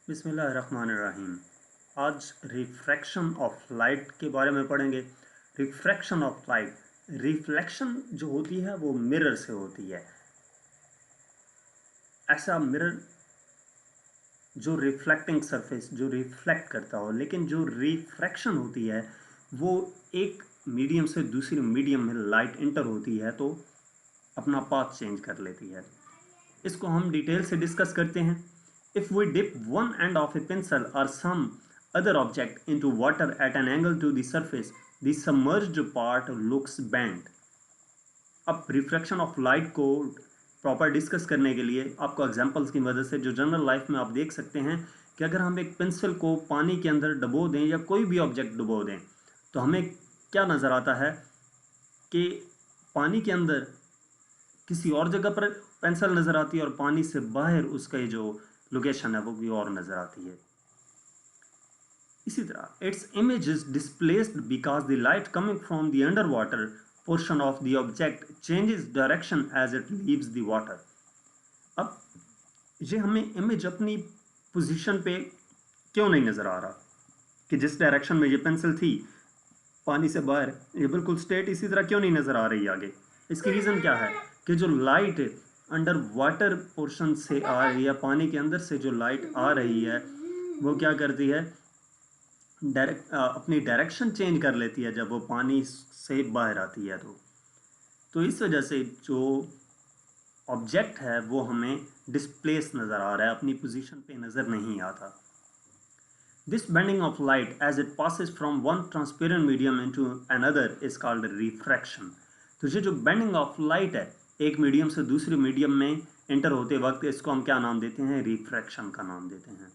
बिस्मिल्लाहिर्रहमानिर्रहीम। आज refraction of light के बारे में पढ़ेंगे। रिफ्रैक्शन ऑफ लाइट, रिफ्लेक्शन जो होती है वो मिरर से होती है। ऐसा मिरर जो रिफ्लेक्टिंग सरफेस जो रिफ्लेक्ट करता हो, लेकिन जो रिफ्रैक्शन होती है वो एक मीडियम से दूसरे मीडियम में लाइट इंटर होती है तो अपना पाथ चेंज कर लेती है। इसको हम डिटेल से डिस्कस करते हैं। If we dip one end of a pencil और some other object into water at an angle to the surface, the submerged part looks bend. अब रिफ्रैक्शन ऑफ लाइट को प्रॉपर डिस्कस करने के लिए आपको एग्जांपल्स की मदद से जो जनरल लाइफ में आप देख सकते हैं कि अगर हम एक पेंसिल को पानी के अंदर डुबो दें या कोई भी ऑब्जेक्ट डुबो दें तो हमें क्या नज़र आता है कि पानी के अंदर किसी और जगह पर पेंसिल नज़र आती है और पानी से बाहर उसका जो लोकेशन है वो भी और नज़र आती है। इसी तरह its image is displaced because the light coming from the under water portion of the object changes direction as it leaves the water. अब ये हमें इमेज अपनी पोजीशन पे क्यों नहीं नज़र आ रहा कि जिस डायरेक्शन में ये पेंसिल थी पानी से बाहर, ये बिल्कुल स्ट्रेट इसी तरह क्यों नहीं नज़र आ रही आगे। इसकी रीज़न क्या है कि जो लाइट अंडर वाटर पोर्शन से आ रही है, पानी के अंदर से जो लाइट आ रही है वो क्या करती है, अपनी डायरेक्शन चेंज कर लेती है जब वो पानी से बाहर आती है। तो इस वजह से जो ऑब्जेक्ट है वो हमें डिस्प्लेस नज़र आ रहा है, अपनी पोजीशन पे नज़र नहीं आता। This bending of light as it passes from one transparent medium into another is called refraction. तो ये जो bending of light है एक मीडियम से दूसरे मीडियम में एंटर होते वक्त, इसको हम क्या नाम देते हैं, रिफ्रैक्शन का नाम देते हैं।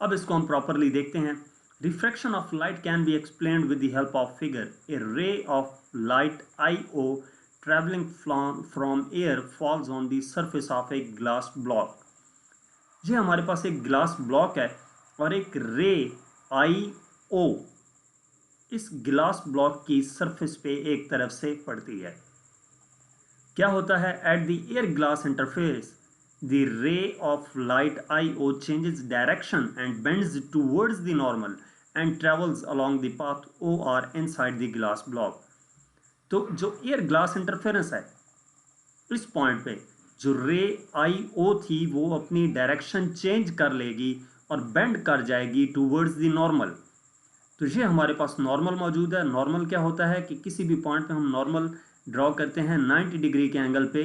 अब इसको हम प्रॉपरली देखते हैं। Refraction of light can be explained with the help of figure. ए रे of light IO traveling from air falls on the surface of a glass block। ये हमारे पास एक ग्लास ब्लॉक है और एक रे IO इस ग्लास ब्लॉक की सरफेस पे एक तरफ से पड़ती है। क्या होता है, at the air glass interface the ray of light IO changes direction and bends towards the normal and travels along the path OR inside the glass block. तो जो एयर ग्लास इंटरफेरेंस है इस पॉइंट पे जो रे IO थी वो अपनी डायरेक्शन चेंज कर लेगी और बेंड कर जाएगी टूवर्ड्स द नॉर्मल। तो ये हमारे पास नॉर्मल मौजूद है। नॉर्मल क्या होता है कि किसी भी पॉइंट पे हम नॉर्मल ड्रॉ करते हैं, 90 डिग्री के एंगल पे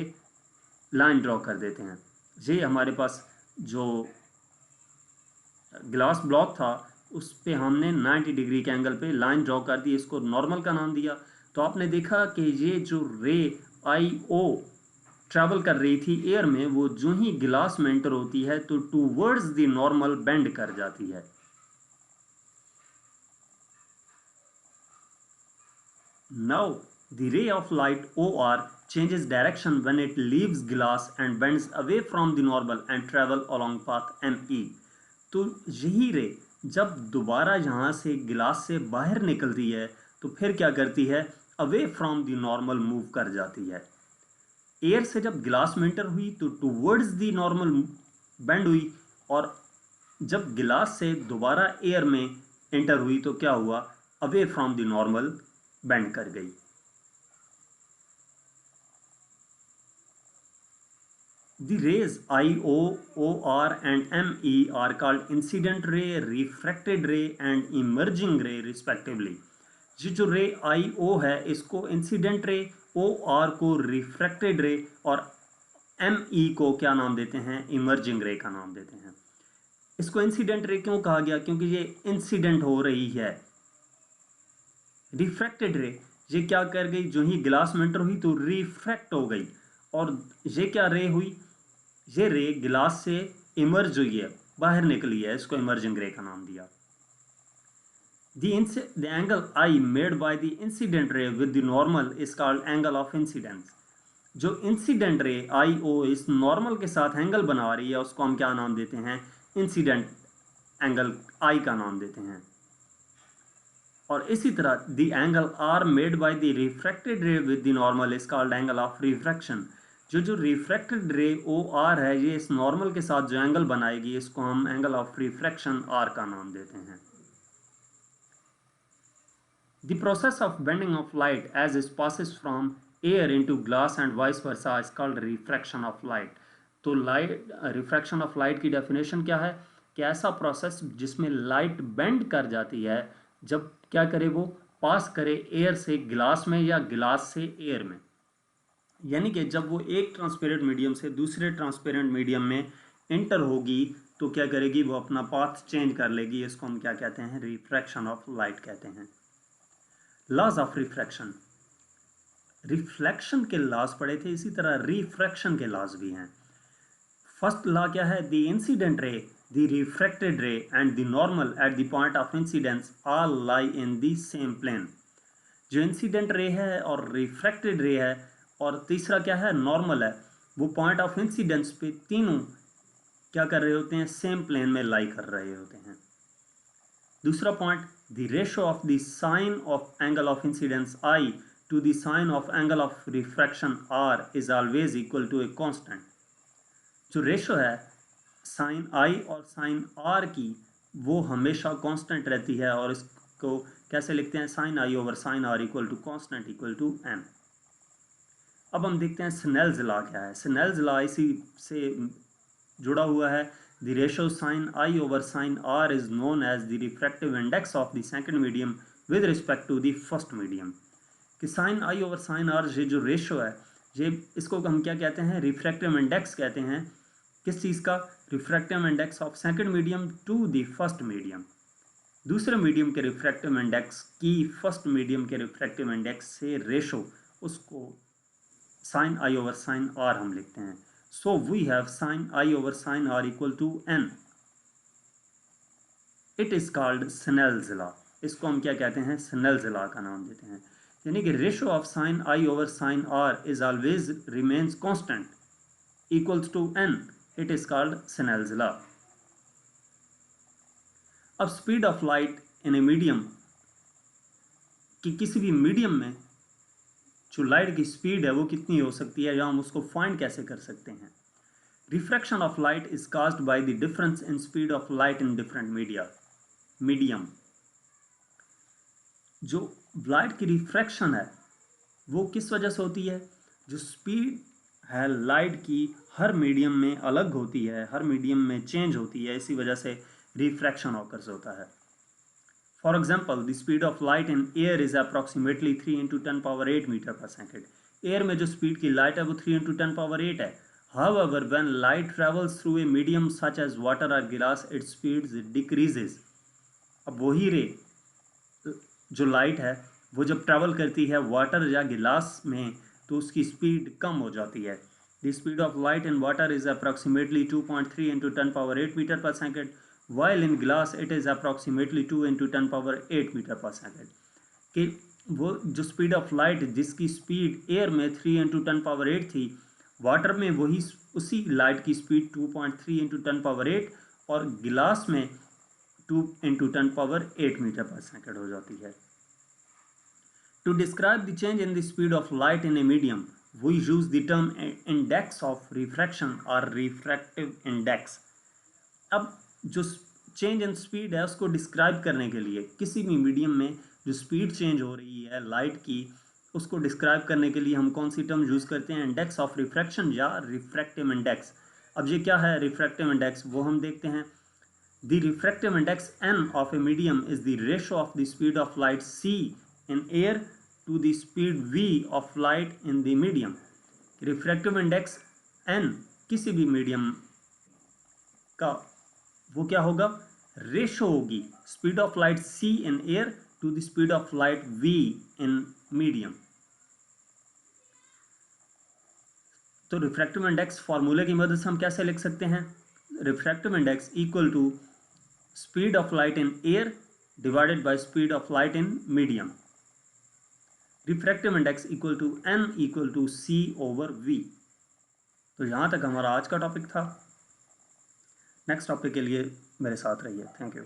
लाइन ड्रॉ कर देते हैं। ये हमारे पास जो ग्लास ब्लॉक था उस पे हमने 90 डिग्री के एंगल पे लाइन ड्रॉ कर दी, इसको नॉर्मल का नाम दिया। तो आपने देखा कि ये जो रे IO ट्रैवल कर रही थी एयर में, वो जो ही गिलास में एंटर होती है तो टूवर्ड्स द नॉर्मल बेंड कर जाती है। Now the ray of light OR changes direction when it leaves glass and bends away from the normal and travel along path ME। तो यही रे जब दोबारा यहाँ से गिलास से बाहर निकलती है तो फिर क्या करती है, away from the normal move कर जाती है। एयर से जब गिलास में एंटर हुई तो टूवर्ड्स दी नॉर्मल बेंड हुई, और जब गिलास से दोबारा एयर में एंटर हुई तो क्या हुआ, away from the normal bend कर गई। The rays IO, OR and ME are called incident ray, refracted ray and emerging ray respectively। ये जो रे IO है इसको इंसिडेंट रे, OR को रिफ्रैक्टेड रे और ME को क्या नाम देते हैं, इमर्जिंग रे का नाम देते हैं। इसको इंसिडेंट रे क्यों कहा गया, क्योंकि ये इंसिडेंट हो रही है। रिफ्रैक्टेड रे ये क्या कर गई, जो ही ग्लास में एंटर हुई तो रिफ्रैक्ट हो गई, और ये क्या रे हुई, ये रे गिलास से इमर्ज हुई है, बाहर निकली है, इसको इमर्जिंग रे का नाम दिया। The angle I made by the incident ray with the normal is called angle of incidence। जो इंसिडेंट रे IO इस नॉर्मल के साथ एंगल बना रही है उसको हम क्या नाम देते हैं, इंसिडेंट एंगल I का नाम देते हैं। और इसी तरह the angle R made by the refracted रे with the normal is called angle of refraction. जो रिफ्रैक्टेड रे ओ आर है, ये इस नॉर्मल के साथ जो एंगल बनाएगी, इसको हम एंगल ऑफ रिफ्रैक्शन आर का नाम देते हैं। The process of bending of light as it passes from air into glass and vice versa is called refraction of light. तो लाइट रिफ्रैक्शन ऑफ लाइट की डेफिनेशन क्या है कि ऐसा प्रोसेस जिसमें लाइट बेंड कर जाती है जब क्या करे, वो पास करे एयर से ग्लास में या ग्लास से एयर में, यानी कि जब वो एक ट्रांसपेरेंट मीडियम से दूसरे ट्रांसपेरेंट मीडियम में इंटर होगी तो क्या करेगी, वो अपना पाथ चेंज कर लेगी। इसको हम क्या कहते हैं, रिफ्रैक्शन ऑफ लाइट कहते हैं। लॉज ऑफ रिफ्रैक्शन, रिफ्लेक्शन के लॉज पढ़े थे, इसी तरह रिफ्रैक्शन के लॉज भी हैं। फर्स्ट लॉ क्या है, the incident ray, the refracted ray and the normal at the point of incidence all lie in the same plane. जो इंसिडेंट रे है और रिफ्रैक्टेड रे है और तीसरा क्या है, नॉर्मल है, वो पॉइंट ऑफ इंसिडेंस पे तीनों क्या कर रहे होते हैं, सेम प्लेन में लाई कर रहे होते हैं। दूसरा point, the ratio of the sine of angle of incidence I to the sine of angle of refraction R is always equal to a constant। जो रेशो है साइन I और साइन R की, वो हमेशा कांस्टेंट रहती है और इसको कैसे लिखते हैं, sine I over sine R equal to constant equal to n। अब हम देखते हैं स्नेल्स लॉ क्या है। स्नेल्स लॉ इसी से जुड़ा हुआ है। The ratio sin I over sin R is known as the refractive index of the second medium with respect to the first medium। कि sin I over sin R ये जो रेशो है, ये इसको हम क्या कहते हैं, रिफ्रैक्टिव इंडेक्स कहते हैं। किस चीज़ का, refractive index of second medium to the first medium. दूसरे मीडियम के रिफ्रैक्टिव इंडेक्स की फर्स्ट मीडियम के रिफ्रैक्टिव इंडेक्स से रेशो, उसको sin I over sin R हम लिखते हैं। So we have sin I over sin R equal to n। It is called Snell's law। इसको हम क्या कहते हैं, Snell's law का नाम देते हैं। यानी कि ratio of sin I over sin R is always remains constant equals to n। It is called Snell's law। अब speed of light in a medium, कि किसी भी मीडियम में जो लाइट की स्पीड है वो कितनी हो सकती है, या हम उसको फाइंड कैसे कर सकते हैं। Refraction of light is caused by the difference in speed of light in different medium. जो लाइट की रिफ्रैक्शन है वो किस वजह से होती है, जो स्पीड है लाइट की हर मीडियम में अलग होती है, हर मीडियम में चेंज होती है, इसी वजह से रिफ्रैक्शन ऑकर्स होता है। For example, the speed of light in air is approximately 3 into 10 power 8 metre पर सेकेंड। एयर में जो स्पीड की लाइट है वो 3 into 10 power 8 है। However, when light travels through a medium such as water or glass, its speed decreases। अब वही रे जो लाइट है वो जब ट्रैवल करती है वाटर या गिलास में तो उसकी स्पीड कम हो जाती है। The speed of light in water is approximately 2.3 into 10 power 8 metre पर second, while in glass it is approximately 2 into 10 power 8 metre पर सेकेंड। कि वो जो स्पीड ऑफ लाइट जिसकी स्पीड एयर में 3 into 10 power 8 थी, वाटर में वही उसी लाइट की स्पीड 2.3 into 10 power 8 और गिलास में 2 into 10 power 8 मीटर पर सेकेंड हो जाती है। To describe the change in the speed of light in a medium, we use the term index of refraction or refractive index। अब जो चेंज इन स्पीड है उसको डिस्क्राइब करने के लिए किसी भी मीडियम में जो स्पीड चेंज हो रही है लाइट की, उसको डिस्क्राइब करने के लिए हम कौन सी टर्म यूज़ करते हैं, इंडेक्स ऑफ रिफ्रैक्शन या रिफ्रैक्टिव इंडेक्स। अब ये क्या है रिफ्रैक्टिव इंडेक्स, वो हम देखते हैं। The refractive index n of a medium is the ratio of the speed of light c in air to the speed v of light in the medium. Refractive index n किसी भी medium का वो क्या होगा, ratio होगी speed of light c in air to the speed of light v in medium. तो refractive index फॉर्मूले की मदद से हम कैसे लिख सकते हैं, refractive index equal to speed of light in air divided by speed of light in medium. Refractive index equal to n equal to c over v। तो यहाँ तक हमारा आज का टॉपिक था। नेक्स्ट टॉपिक के लिए मेरे साथ रहिए। Thank you.